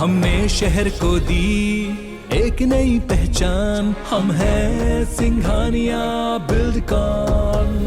हमने शहर को दी एक नई पहचान, हम हैं सिंघानिया बिल्डकॉन।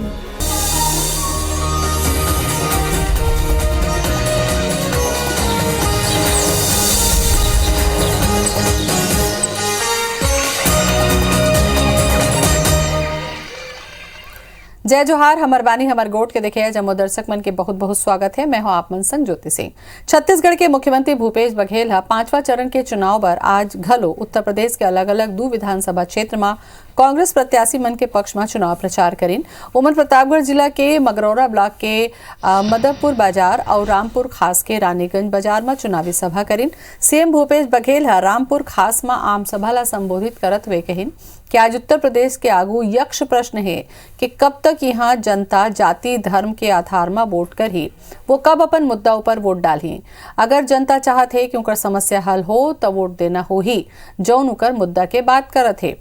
जय जोहार, हमर बानी हमर गोट के देखे जम्मू दर्शक मन के बहुत बहुत स्वागत है। मैं हूं आप मन संग ज्योति सिंह। छत्तीसगढ़ के मुख्यमंत्री भूपेश बघेल पांचवा चरण के चुनाव पर आज घलो उत्तर प्रदेश के अलग अलग 2 विधानसभा क्षेत्र में कांग्रेस प्रत्याशी मन के पक्ष में चुनाव प्रचार करीन। उमन प्रतापगढ़ जिला के मगरौरा ब्लॉक के मदरपुर बाजार और रामपुर खास के रानीगंज बाजार में चुनावी सभा करीन। सीएम भूपेश बघेल रामपुर खास में आम सभा ला संबोधित करत हुए कहिन कि आज उत्तर प्रदेश के आगू यक्ष प्रश्न है कि कब तक यहाँ जनता जाति धर्म के आधार में वोट कर ही वो कब अपन मुद्दा ऊपर वोट डाली। अगर जनता चाहत है कि उनका समस्या हल हो तो वोट देना हो ही जौन उकर मुद्दा के बात करत है।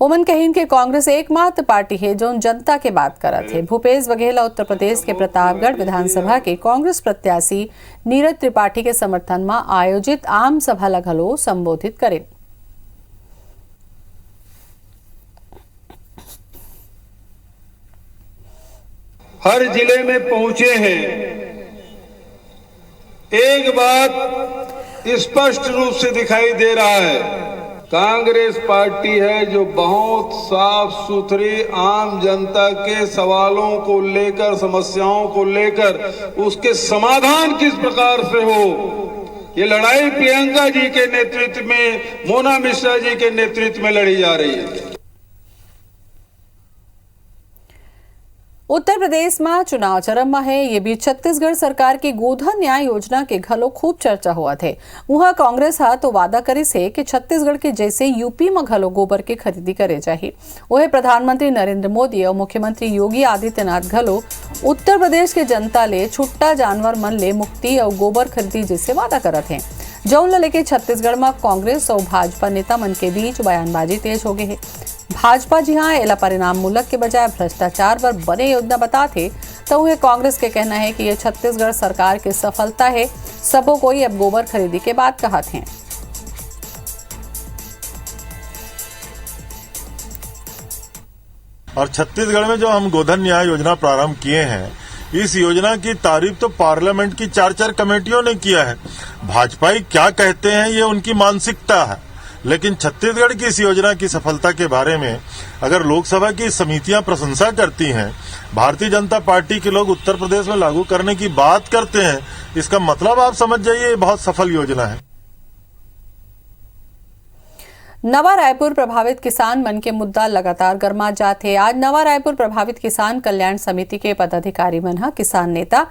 ओमन कहिन के कांग्रेस एकमात्र पार्टी है जो जनता के बात करत है। भूपेश बघेल उत्तर प्रदेश के प्रतापगढ़ विधानसभा के कांग्रेस प्रत्याशी नीरज त्रिपाठी के समर्थन में आयोजित आम सभा ला घलो संबोधित करें। हर जिले में पहुंचे हैं, एक बात स्पष्ट रूप से दिखाई दे रहा है, कांग्रेस पार्टी है जो बहुत साफ सुथरी आम जनता के सवालों को लेकर, समस्याओं को लेकर उसके समाधान किस प्रकार से हो, ये लड़ाई प्रियंका जी के नेतृत्व में, मोना मिश्रा जी के नेतृत्व में लड़ी जा रही है। उत्तर प्रदेश में चुनाव चरम में है। ये भी छत्तीसगढ़ सरकार की गोधन न्याय योजना के घलो खूब चर्चा हुआ थे। वहां कांग्रेस तो वादा करी से कि छत्तीसगढ़ के जैसे यूपी में घलो गोबर की खरीदी करे चाहिए। वह प्रधानमंत्री नरेंद्र मोदी और मुख्यमंत्री योगी आदित्यनाथ घलो उत्तर प्रदेश के जनता ले छुट्टा जानवर मन ले मुक्ति और गोबर खरीदी जैसे वादा करत हैं। जौन लेके छत्तीसगढ़ में कांग्रेस और भाजपा नेता मन के बीच बयानबाजी तेज हो गई है। भाजपा जी हाँ एला परिणाम मूलक के बजाय भ्रष्टाचार पर बने योजना बताते तो वह कांग्रेस के कहना है कि यह छत्तीसगढ़ सरकार की सफलता है। सबो कोई अब गोबर खरीदी के बात कहते हैं। और छत्तीसगढ़ में जो हम गोधन न्याय योजना प्रारंभ किए हैं, इस योजना की तारीफ तो पार्लियामेंट की 4 कमेटियों ने किया है। भाजपाई क्या कहते हैं ये उनकी मानसिकता है, लेकिन छत्तीसगढ़ की इस योजना की सफलता के बारे में अगर लोकसभा की समितियां प्रशंसा करती हैं, भारतीय जनता पार्टी के लोग उत्तर प्रदेश में लागू करने की बात करते हैं, इसका मतलब आप समझ जाइए ये बहुत सफल योजना है। नवा रायपुर प्रभावित किसान मन के मुद्दा लगातार गर्मा जाते। आज नवा रायपुर प्रभावित किसान कल्याण समिति के पदाधिकारी मन किसान नेता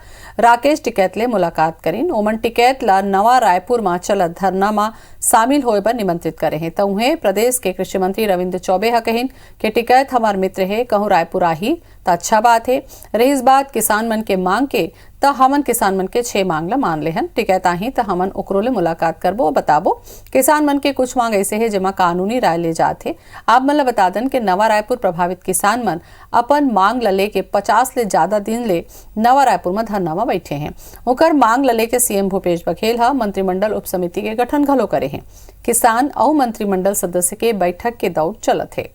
राकेश टिकैत ले मुलाकात करीन। ओमन टिकैत ला नवा रायपुर में चलत धरना में शामिल होए बर निमंत्रित करे हैं। तो उन्हें प्रदेश के कृषि मंत्री रविंद्र चौबे कहिन कि टिकैत हमार मित्र है, कहूँ रायपुर आही तो अच्छा बात है। रही इस बात किसान मन के मांग के तो हमन किसान मन के 6 मांग ला मान ले हन। टिकैत आही तो हमन ओकरो ले मुलाकात करबो, बताबो किसान मन के कुछ मांग ऐसे है जेमा कानूनी राय ले जाते। आप मन ला बता दन कि नवा रायपुर प्रभावित किसान मन अपन मांग ला लेके 50 ले ज्यादा दिन ले नवा रायपुर में धरना में बैठे हैं। ओकर मांग ला लेके सीएम भूपेश बघेल मंत्रिमंडल उप समिति के गठन घलो करे हैं। किसान और मंत्रिमंडल सदस्य के बैठक के दौर चलत है।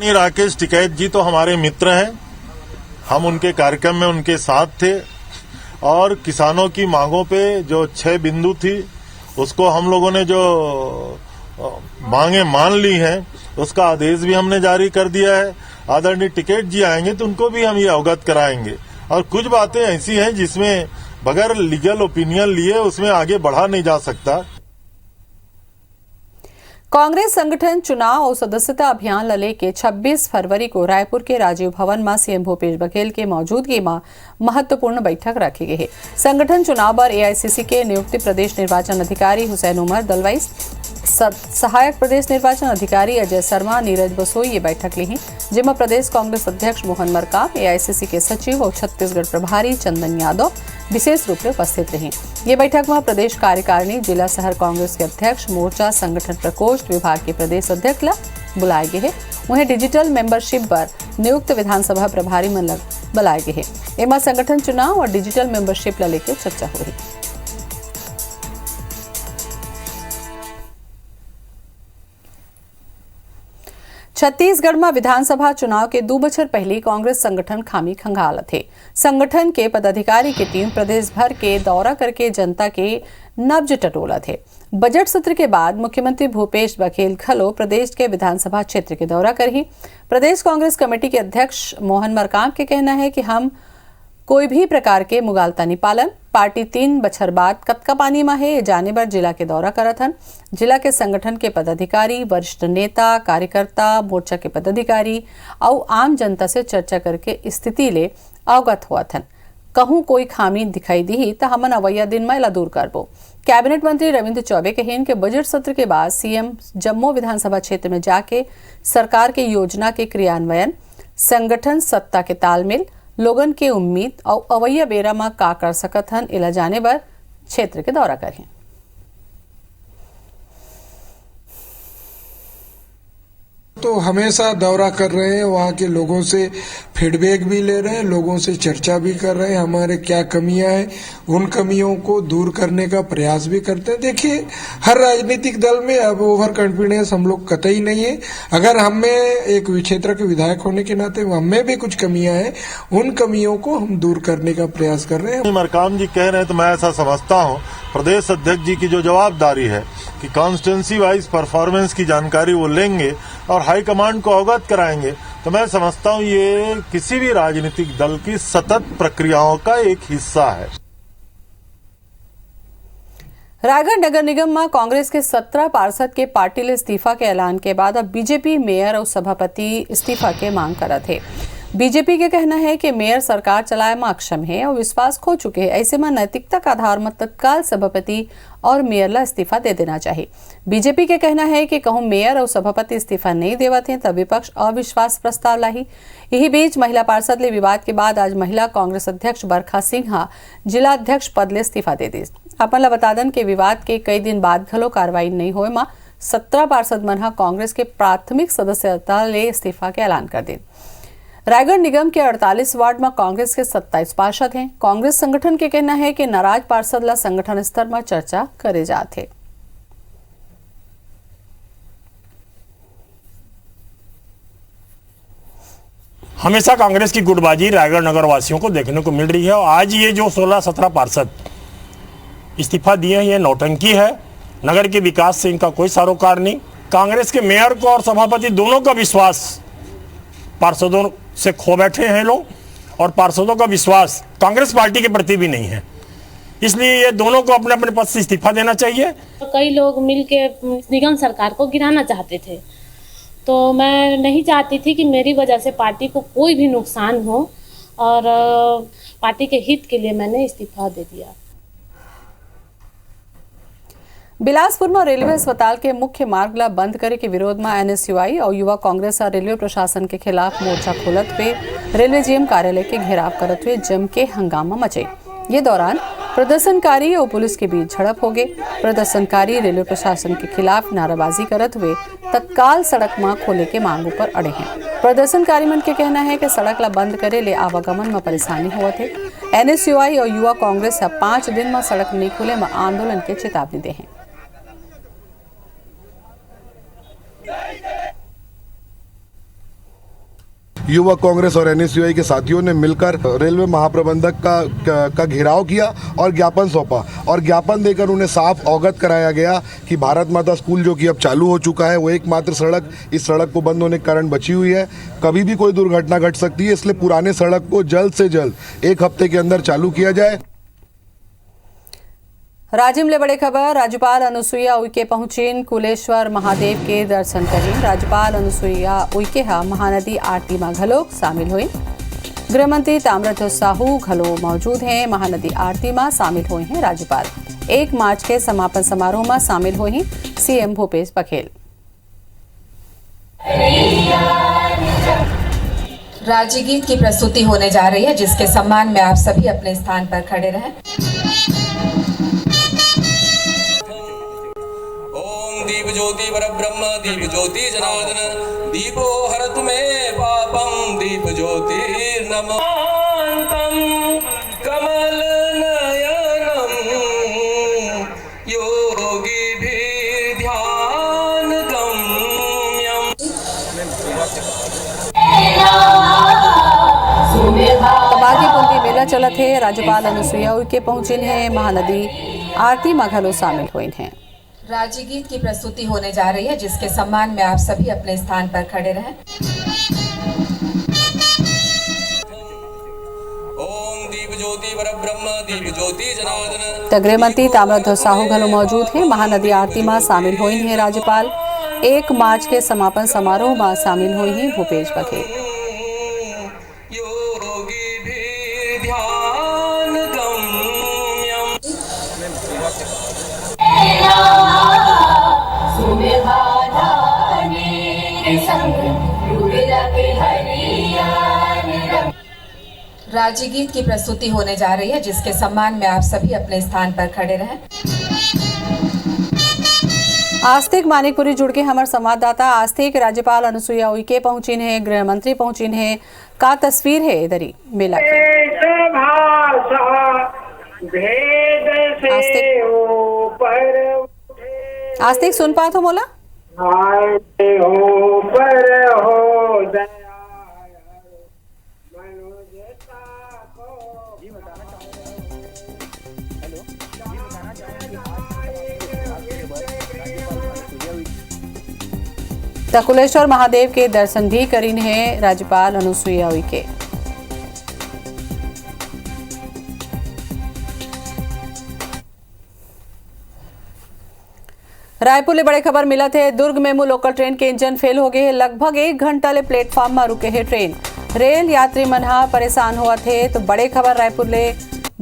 राकेश टिकैत जी तो हमारे मित्र हैं, हम उनके कार्यक्रम में उनके साथ थे और किसानों की मांगों पे जो 6 बिंदु थी उसको हम लोगों ने जो मांगे मान ली हैं, उसका आदेश भी हमने जारी कर दिया है। आदरणीय टिकैत जी आएंगे तो उनको भी हम ये अवगत कराएंगे। और कुछ बातें ऐसी हैं जिसमें बगैर लीगल ओपिनियन लिए उसमें आगे बढ़ा नहीं जा सकता। कांग्रेस संगठन चुनाव और सदस्यता अभियान ला लेके 26 फरवरी को रायपुर के राजीव भवन में सीएम भूपेश बघेल के मौजूदगी में महत्वपूर्ण बैठक रखी गई है। संगठन चुनाव पर एआईसीसी के नियुक्त प्रदेश निर्वाचन अधिकारी हुसैन उमर दलवाइस, सहायक प्रदेश निर्वाचन अधिकारी अजय शर्मा, नीरज बसोई ये बैठक ली, जिसमें प्रदेश कांग्रेस अध्यक्ष मोहन मरकाम, एआईसीसी के सचिव और छत्तीसगढ़ प्रभारी चंदन यादव विशेष रूप से उपस्थित रही। ये बैठक में प्रदेश कार्यकारिणी, जिला शहर कांग्रेस के अध्यक्ष, मोर्चा संगठन प्रकोष्ठ विभाग के प्रदेश अध्यक्ष बुलाए गए हैं। उन्हें डिजिटल मेंबरशिप पर नियुक्त विधानसभा प्रभारी मन बुलाए गए हैं। एमा संगठन चुनाव और डिजिटल मेंबरशिप ला लेकर चर्चा हुई। छत्तीसगढ़ में विधानसभा चुनाव के 2 बछर पहले कांग्रेस संगठन खामी खंगाल थे। संगठन के पदाधिकारी की टीम प्रदेश भर के दौरा करके जनता के नब्ज टटोला थे। बजट सत्र के बाद मुख्यमंत्री भूपेश बघेल घलो प्रदेश के विधानसभा क्षेत्र के दौरा कर ही प्रदेश कांग्रेस कमेटी के अध्यक्ष मोहन मरकाम के कहना है कि हम कोई भी प्रकार के मुगालता नहीं पालन। पार्टी 3 बछर बाद कतका पानी में है जाने बर जिला के दौरा करत हन। जिला के संगठन के पदाधिकारी, वरिष्ठ नेता, कार्यकर्ता, मोर्चा के पदाधिकारी और आम जनता से चर्चा करके स्थिति ले अवगत हुआ हन। कहूं कोई खामी दिखाई दी तो हमन अवैया दिन में ला दूर करबो। कैबिनेट मंत्री रविंद्र चौबे कहेन के बजट सत्र के बाद सीएम जम्मू विधानसभा क्षेत्र में जाके सरकार के योजना के क्रियान्वयन, संगठन सत्ता के तालमेल, लोगन के उम्मीद और अवैया बेरा में का कर सकत हन इला जाने बर क्षेत्र के दौरा करें। तो हमेशा दौरा कर रहे हैं, वहाँ के लोगों से फीडबैक भी ले रहे हैं, लोगों से चर्चा भी कर रहे हैं, हमारे क्या कमियां हैं उन कमियों को दूर करने का प्रयास भी करते हैं। देखिए, हर राजनीतिक दल में अब ओवर कॉन्फिडेंस हम लोग कतई नहीं है। अगर हमें एक क्षेत्र के विधायक होने के नाते हमें भी कुछ कमियां हैं, उन कमियों को हम दूर करने का प्रयास कर रहे हैं। मरकाम जी कह रहे हैं तो मैं ऐसा समझता हूँ प्रदेश अध्यक्ष जी की जो जवाबदारी है कि कॉन्स्टिट्यूंसी वाइज परफॉर्मेंस की जानकारी वो लेंगे और हाईकमांड को अवगत कराएंगे। तो मैं समझता हूँ ये किसी भी राजनीतिक दल की सतत प्रक्रियाओं का एक हिस्सा है। रायगढ़ नगर निगम में कांग्रेस के 17 पार्षद के पार्टी ले इस्तीफा के ऐलान के बाद अब बीजेपी मेयर और सभापति इस्तीफा के मांग कर थे। बीजेपी के कहना है कि मेयर सरकार चलाए में अक्षम है और विश्वास खो चुके हैं। ऐसे में नैतिकता का आधार में तत्काल सभापति और मेयर ला इस्तीफा दे देना चाहिए। बीजेपी के कहना है कि कहूं मेयर और सभापति इस्तीफा नहीं देवत हैं तब विपक्ष अविश्वास प्रस्ताव लाई। यही बीच महिला पार्षद ले विवाद के बाद आज महिला कांग्रेस अध्यक्ष बरखा सिंह जिला अध्यक्ष पद ले इस्तीफा दे दी। अपन ला बता दें कि विवाद के कई दिन बाद घलो कार्रवाई नहीं होए में 17 पार्षद मन कांग्रेस के प्राथमिक सदस्यता ले इस्तीफा के ऐलान कर दी। रायगढ़ निगम के 48 वार्ड में कांग्रेस के 27 पार्षद हैं। कांग्रेस संगठन के कहना है कि नाराज पार्षद ला संगठन स्तर में चर्चा करे जाते। हमेशा कांग्रेस की गुटबाजी रायगढ़ नगर वासियों को देखने को मिल रही है और आज ये जो 16-17 पार्षद इस्तीफा दिए हैं ये नौटंकी है। नगर के विकास से इनका कोई सरोकार नहीं। कांग्रेस के मेयर को और सभापति दोनों का विश्वास पार्षदों से खो बैठे हैं लोग और पार्षदों का विश्वास कांग्रेस पार्टी के प्रति भी नहीं है। इसलिए ये दोनों को अपने अपने पद से इस्तीफा देना चाहिए। कई लोग मिलके निगम सरकार को गिराना चाहते थे, तो मैं नहीं चाहती थी कि मेरी वजह से पार्टी को कोई भी नुकसान हो और पार्टी के हित के लिए मैंने इस्तीफा दे दिया। बिलासपुर में रेलवे अस्पताल के मुख्य मार्ग ला बंद करे के विरोध में एनएसयूआई और युवा कांग्रेस और रेलवे प्रशासन के खिलाफ मोर्चा खोलत हुए रेलवे जीएम कार्यालय के घेराव करते हुए जम के हंगामा मचे। ये दौरान प्रदर्शनकारी और पुलिस के बीच झड़प हो गई। प्रदर्शनकारी रेलवे प्रशासन के खिलाफ नाराबाजी करते हुए तत्काल सड़क मां खोले के मांगों पर अड़े हैं। प्रदर्शनकारी मन के कहना है कि सड़क ला बंद करे ले आवागमन में परेशानी हुआ थे। एनएसयूआई और युवा कांग्रेस 5 दिन में सड़क नहीं खुले में आंदोलन के चेतावनी दे हैं। युवा कांग्रेस और एनएसयूआई के साथियों ने मिलकर रेलवे महाप्रबंधक का घेराव किया और ज्ञापन सौंपा और ज्ञापन देकर उन्हें साफ अवगत कराया गया कि भारत माता स्कूल जो कि अब चालू हो चुका है वो एकमात्र सड़क इस सड़क को बंद होने के कारण बची हुई है। कभी भी कोई दुर्घटना घट सकती है, इसलिए पुराने सड़क को जल्द से जल्द 1 हफ्ते के अंदर चालू किया जाए। राज्य में बड़े खबर, राज्यपाल अनुसुईया उइके पहुंचीन कुलेश्वर महादेव के दर्शन करें। राज्यपाल अनुसुईया उइके महानदी आरती में घलो शामिल हुए। गृह मंत्री ताम्रध्वज साहू घलो मौजूद हैं। महानदी आरती में शामिल हुए हैं राज्यपाल। 1 मार्च के समापन समारोह में शामिल हुए हैं सीएम भूपेश बघेल। राज्य गीत की प्रस्तुति होने जा रही है, जिसके सम्मान में आप सभी अपने स्थान पर खड़े रहें। ज्योति परब्रह्म दीप ज्योति जनार्दन दीपो हरतु मे पापम दीप ज्योति नमः कमल नयनम योगी भी ध्यान गम्यम। बागी पुंती मेला चलत है। राज्यपाल अनुसुईया उइके पहुंचिन है। महानदी आरती में घलो शामिल हुई हैं। राज्य गीत की प्रस्तुति होने जा रही है, जिसके सम्मान में आप सभी अपने स्थान पर खड़े रहें। ओम दीप ज्योति परब्रह्म दीप ज्योति जनार्दन। तो गृह मंत्री ताम्रध्वज साहू घलो मौजूद है। महानदी आरती में शामिल हुई है। राज्यपाल 1 मार्च के समापन समारोह में शामिल हुई हैं भूपेश बघेल। योगी भी ध्यान गम्यम। राज्य गीत की प्रस्तुति होने जा रही है, जिसके सम्मान में आप सभी अपने स्थान पर खड़े रहें। आस्तिक मानिकपुरी जुड़ के हमारे संवाददाता आस्तिक राज्यपाल अनुसुईया उइके पहुंची है। गृह मंत्री पहुंची है। का तस्वीर है इधर ही मेला की? आस्तिक सुन पा तो मोला? तकुलेश्वर महादेव के दर्शन भी करीन है राज्यपाल अनुसुईया उइके। रायपुर ले बड़े खबर मिला थे। दुर्ग मेमू लोकल ट्रेन के इंजन फेल हो गए। लगभग 1 घंटा ले प्लेटफॉर्म में रुके है ट्रेन। रेल यात्री मन परेशान हुआ थे। तो बड़े खबर रायपुर ले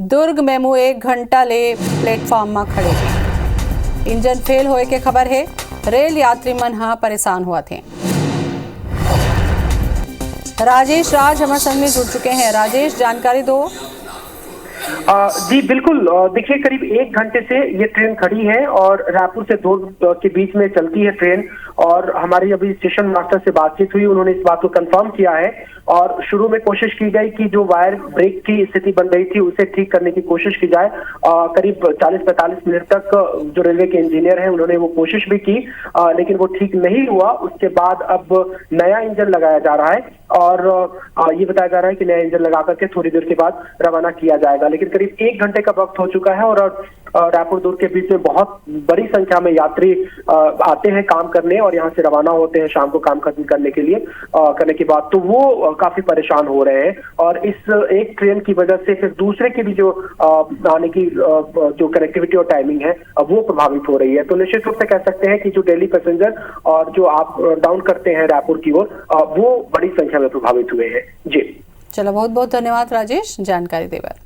दुर्ग मेमू 1 घंटा ले प्लेटफॉर्म में खड़े थे। इंजन फेल होए के खबर है। रेल यात्री मन परेशान हुआ थे। राजेश राज हमारे संग में जुड़ चुके हैं। राजेश, जानकारी दो। जी बिल्कुल, देखिए करीब 1 घंटे से ये ट्रेन खड़ी है और रायपुर से दुर्ग के बीच में चलती है ट्रेन। और हमारी अभी स्टेशन मास्टर से बातचीत हुई, उन्होंने इस बात को कंफर्म किया है। और शुरू में कोशिश की गई कि जो वायर ब्रेक की स्थिति बन रही थी उसे ठीक करने की कोशिश की जाए। करीब 40-45 मिनट तक जो रेलवे के इंजीनियर हैं उन्होंने वो कोशिश भी की, लेकिन वो ठीक नहीं हुआ। उसके बाद अब नया इंजन लगाया जा रहा है और ये बताया जा रहा है कि नया इंजन लगा करके थोड़ी देर के बाद रवाना किया जाएगा। लेकिन करीब 1 घंटे का वक्त हो चुका है और रायपुर दुर्ग के बीच में बहुत बड़ी संख्या में यात्री आते हैं काम करने और यहाँ से रवाना होते हैं शाम को काम खत्म करने के लिए। करने के बाद तो वो काफी परेशान हो रहे हैं और इस एक ट्रेन की वजह से फिर दूसरे की भी जो आने की जो कनेक्टिविटी और टाइमिंग है वो प्रभावित हो रही है। तो निश्चित रूप से कह सकते हैं कि जो डेली पैसेंजर और जो आप डाउन करते हैं रायपुर की ओर, वो बड़ी संख्या में प्रभावित हुए हैं। जी चलो, बहुत बहुत धन्यवाद राजेश जानकारी देवर।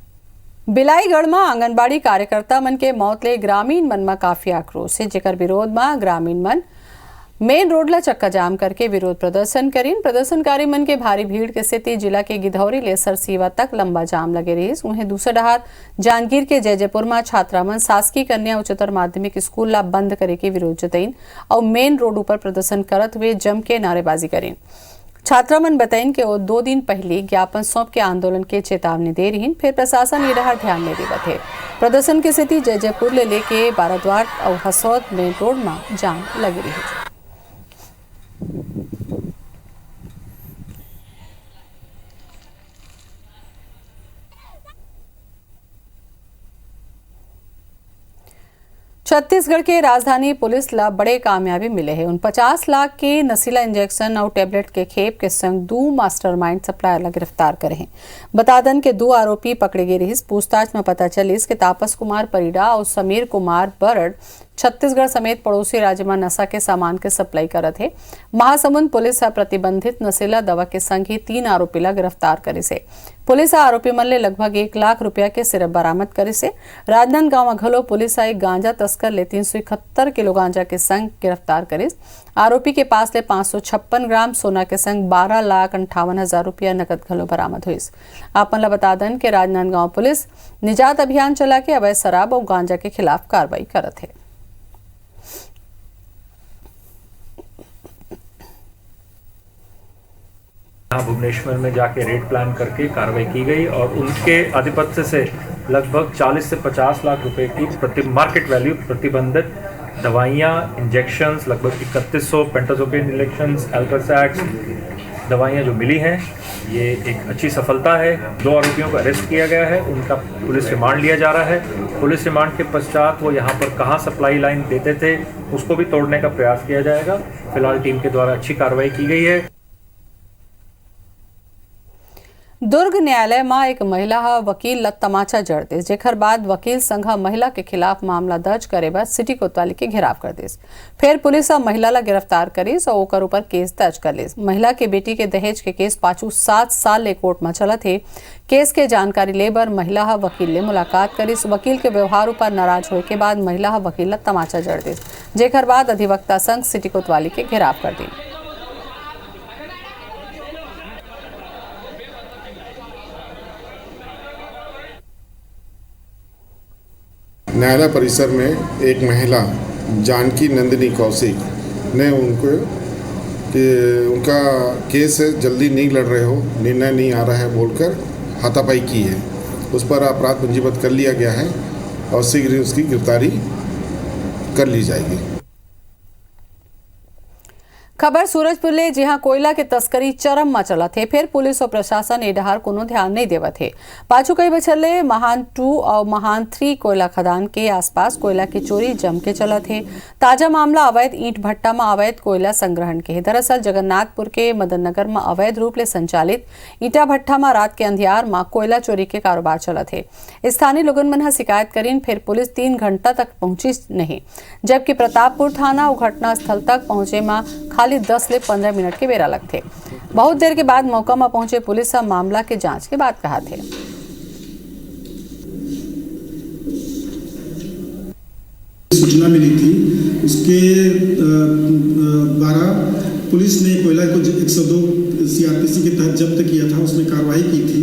बिलाईगढ़ में आंगनबाड़ी कार्यकर्ता मन के मौत ले ग्रामीण मन में काफी आक्रोश है, जेकर विरोध में ग्रामीण मन मेन रोड ला चक्का जाम करके विरोध प्रदर्शन करीन। प्रदर्शनकारी मन के भारी भीड़ के स्थिति जिला के गिधौरी ले सरसीवा तक लंबा जाम लगे रही। उन्हें दूसरे डहार जांजगीर के जयजयपुर में छात्रा मन शासकीय कन्या उच्चतर माध्यमिक स्कूल ला बंद करे के विरोध जतईन और मेन रोड ऊपर प्रदर्शन करत हुए जम के नारेबाजी करीन। छात्रा मन बताइन के वो 2 दिन पहले ज्ञापन सौंप के आंदोलन के चेतावनी दे रही, फिर प्रशासन ये रहा ध्यान नहीं देवत है। प्रदर्शन की स्थिति जयजयपुर ले लेके बाराद्वार और हसौद मेन रोड में जाम लगी रही। छत्तीसगढ़ के राजधानी पुलिस ला बड़े कामयाबी मिले हैं। 49 लाख के नशीला इंजेक्शन और टेबलेट के खेप के संग 2 मास्टरमाइंड सप्लायर ला गिरफ्तार करे हैं। बता दें कि 2 आरोपी पकड़े गए रही। पूछताछ में पता चली कि तापस कुमार परिडा और समीर कुमार बरड छत्तीसगढ़ समेत पड़ोसी राज्य में नशा के सामान के सप्लाई करत है। महासमुंद पुलिस प्रतिबंधित नशीला दवा के संग ही 3 आरोपी ला गिरफ्तार करे से। पुलिस आरोपी मन ले लगभग 1 लाख रुपया के सिरप बरामद करे से। राजनांदगांव में घलो पुलिस एक गांजा तस्कर ले 371 किलो गांजा के संग गिरफ्तार करे। आरोपी के पास ले 556 ग्राम सोना के संग 12,58,000 रुपया नकद घलो बरामद हुई। आपन ला बता दें कि राजनांदगांव पुलिस निजात अभियान चला के अवैध शराब और गांजा के खिलाफ कार्रवाई करत है। यहाँ भुवनेश्वर में जाके रेड प्लान करके कार्रवाई की गई और उनके आधिपत्य से लगभग 40 से 50 लाख रुपए की मार्केट वैल्यू प्रतिबंधित दवाइयाँ, इंजेक्शंस, लगभग 3100 पेंटाजोपिन इंजेक्शंस, एल्ट्रासैक्स दवाइयाँ जो मिली हैं, ये एक अच्छी सफलता है। 2 आरोपियों को अरेस्ट किया गया है, उनका पुलिस रिमांड लिया जा रहा है। पुलिस रिमांड के पश्चात वो यहाँ पर कहाँ सप्लाई लाइन देते थे उसको भी तोड़ने का प्रयास किया जाएगा। फिलहाल टीम के द्वारा अच्छी कार्रवाई की गई है। दुर्ग न्यायालय में एक महिला वकील ला तमाचा जड़तीस, जेकर बाद वकील संघ महिला के खिलाफ मामला दर्ज करे बाद सिटी कोतवाली के घेराव कर दिस। फिर पुलिस महिला ला गिरफ्तार करीस और ओकर ऊपर केस दर्ज कर लिस। महिला के बेटी के दहेज के केस पाछू 7 साल ले कोर्ट में चलत है। केस के जानकारी लेबर महिला वकील ले मुलाकात करीस। वकील के व्यवहार ऊपर नाराज होए के बाद महिला वकील ला तमाचा जड़ दिस, जेकर बाद अधिवक्ता संघ सिटी कोतवाली के घेराव कर दी। न्यायालय परिसर में एक महिला जानकी नंदिनी कौशिक ने उनका केस जल्दी नहीं लड़ रहे हो, निर्णय नहीं आ रहा है बोलकर हाथापाई की है। उस पर अपराध पंजीबद्ध कर लिया गया है और शीघ्र ही उसकी गिरफ्तारी कर ली जाएगी। खबर सूरजपुर ले, जहां कोयला के तस्करी चरम में चलत है। फिर पुलिस और प्रशासन ए डहार कोनो ध्यान नहीं देवत है। पाछू कई बछर ले महान 2 और महान 3 कोयला खदान के आसपास कोयला की चोरी जम के चलत है। ताजा मामला अवैध ईंट भट्टा में अवैध कोयला संग्रहण के है। दरअसल जगन्नाथपुर के मदन नगर में अवैध रूप ले संचालित ईटा भट्टा में रात के अंधियार में कोयला चोरी के कारोबार चलत है। स्थानीय लोगन मन शिकायत करीन, फिर पुलिस 3 घंटा तक पहुंची नहीं, जबकि प्रतापपुर थाना घटना स्थल तक पहुंचे में खाली 10 से 15 मिनट के बेरा लगते। बहुत देर के बाद मौका में पहुंचे पुलिस मामला के जांच के बाद कहा थे। सूचना मिली थी, उसके द्वारा पुलिस ने कोयला को 102 CRPC के तहत जब्त किया था, उसमें कार्रवाई की थी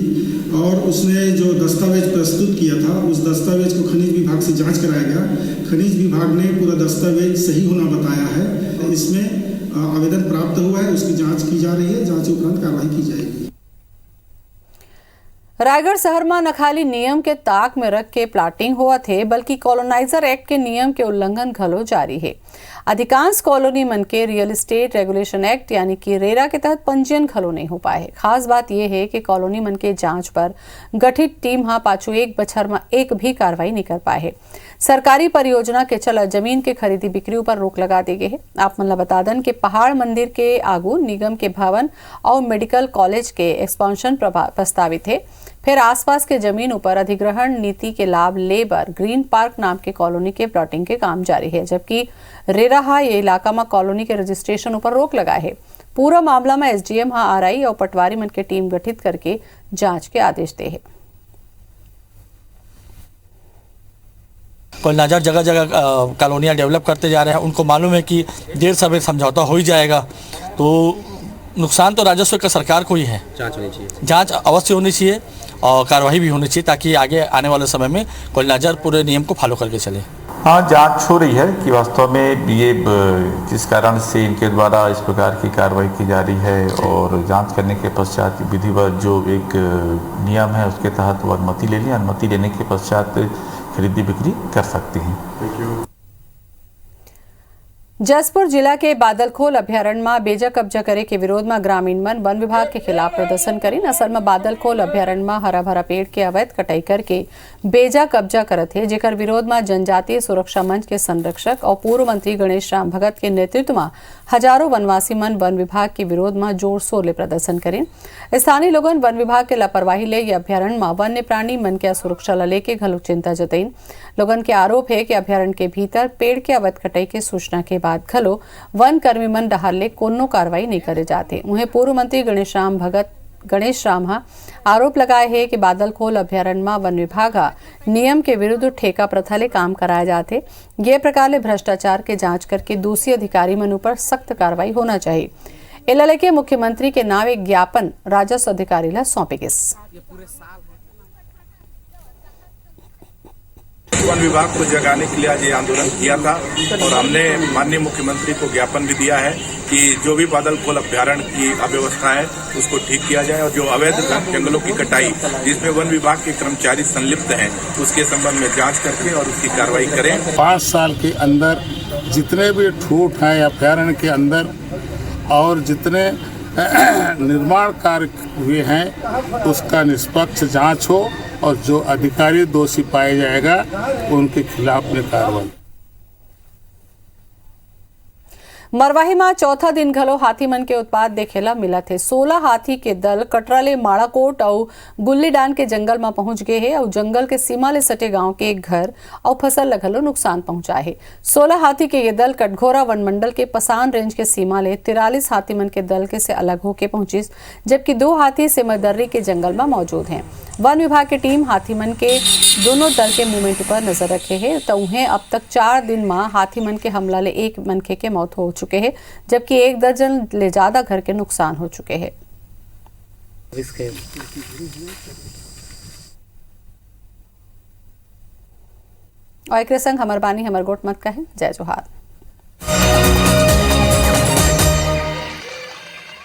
और उसने जो दस्तावेज प्रस्तुत किया था उस दस्तावेज को खनिज विभाग से जांच कराया गया। खनिज विभाग ने पूरा दस्तावेज सही होना बताया है। इसमें आवेदन प्राप्त हुआ है, उसकी जांच की जा रही है, जांच उपरांत कार्रवाई की जाएगी। रायगढ़ शहर में न खाली नियम के ताक में रख के प्लाटिंग हुआ थे, बल्कि कॉलोनाइजर एक्ट के नियम के उल्लंघन घलो जारी है। अधिकांश कॉलोनी मन के रियल एस्टेट रेगुलेशन एक्ट यानी कि रेरा के तहत पंजीयन घलो नहीं हो पाए। खास बात यह है कि कॉलोनी मन के जांच पर गठित टीम पाछू एक बछर में एक भी कार्रवाई नहीं कर पाए है। सरकारी परियोजना के चलत जमीन के खरीदी बिक्री पर रोक लगा दी गई है। आप मन बता दन के पहाड़ मंदिर के आगू निगम के भवन और मेडिकल कॉलेज के एक्सपांशन प्रस्तावित है। फिर आसपास के जमीन पर अधिग्रहण नीति के लाभ लेबर ग्रीन पार्क नाम के कॉलोनी के प्लॉटिंग के काम जारी है, जबकि रेरा ये इलाका में कॉलोनी के रजिस्ट्रेशन पर रोक लगा है। पूरा मामला में SDM RI और पटवारी मन के टीम गठित करके जांच के आदेश दे है। कोयलाझर जगह जगह कॉलोनियाँ डेवलप करते जा रहे हैं। उनको मालूम है कि देर समय समझौता हो ही जाएगा, तो नुकसान तो राजस्व का सरकार को ही है। जांच होनी चाहिए, जांच अवश्य होनी चाहिए और कार्रवाई भी होनी चाहिए, ताकि आगे आने वाले समय में कोयलाझर पूरे नियम को फॉलो करके चले। हाँ, जांच हो रही है कि वास्तव में ये किस कारण से इनके द्वारा इस प्रकार की कार्रवाई की जा रही है, और जांच करने के पश्चात विधिवत जो एक नियम है उसके तहत वो अनुमति ले लें। अनुमति लेने के पश्चात खरीदी बिक्री कर सकते हैं। जसपुर जिला के बादलखोल अभ्यारण्य में बेजा कब्जा करे के विरोध में ग्रामीण मन वन विभाग के खिलाफ प्रदर्शन करी। असल में बादलखोल अभ्यारण्य में हरा भरा पेड़ के अवैध कटाई करके बेजा कब्जा करत है, जेकर विरोध में जनजातीय सुरक्षा मंच के संरक्षक और पूर्व मंत्री गणेश राम भगत के नेतृत्व में हजारों वनवासी मन वन विभाग के विरोध में जोर शोर ले प्रदर्शन करें। स्थानीय लोगन वन विभाग के लापरवाही ले अभ्यारण्य में वन्य प्राणी मन के सुरक्षा ला लेके घलो चिंता जतईन। लोगन के आरोप है कि अभ्यारण्य के भीतर पेड़ के अवैध कटाई के सूचना के बाद घलो वन कर्मी मन डहार ले कोनो कार्रवाई नहीं करे जाते। उन्हें पूर्व मंत्री गणेश राम आरोप लगाए है कि बादलखोल अभ्यारण्य में वन विभाग नियम के विरुद्ध ठेका प्रथा ले काम कराए जाते। ये प्रकार ले भ्रष्टाचार के जांच करके दोषी अधिकारी मन पर सख्त कार्रवाई होना चाहिए। एला लेके मुख्यमंत्री के नाम एक ज्ञापन राजस्व अधिकारी ला सौंपे गए। वन विभाग को जगाने के लिए आज ये आंदोलन किया था और हमने माननीय मुख्यमंत्री को ज्ञापन भी दिया है कि जो भी बादलखोल अभ्यारण्य की अव्यवस्था है उसको ठीक किया जाए और जो अवैध जंगलों की कटाई जिसमें वन विभाग के कर्मचारी संलिप्त हैं उसके संबंध में जांच करके और उसकी कार्रवाई करें। 5 साल के अंदर जितने भी ठूठ हैं अभ्यारण्य के अंदर और जितने निर्माण कार्य हुए हैं उसका निष्पक्ष जांच हो और जो अधिकारी दोषी पाया जाएगा उनके खिलाफ में कार्रवाई। मरवाही में चौथा दिन घलो हाथी मन के उत्पात देखेला मिला थे। 16 हाथी के दल कटरा ले माड़ाकोट और गुल्लीडान के जंगल में पहुंच गए हैं और जंगल के सीमा ले सटे गांव के एक घर और फसल ल घलो नुकसान पहुंचा है। 16 हाथी के ये दल कटघोरा वन मंडल के पसान रेंज के सीमा ले 43 हाथी मन के दल के से अलग होके पहुंची, जबकि 2 हाथी सिमरदर्री के जंगल में मौजूद हैं। वन विभाग की टीम हाथी मन के दोनों दल के मूवमेंट पर नजर रखे है तो उन्हें अब तक 4 दिन में हाथी मन के हमला ले 1 मनखे के मौत हो चुके हैं, जबकि 1 दर्जन ले ज्यादा घर के नुकसान हो चुके हैं। और एक संग हमर बानी हमर गोट मत कहे। जय जोहार।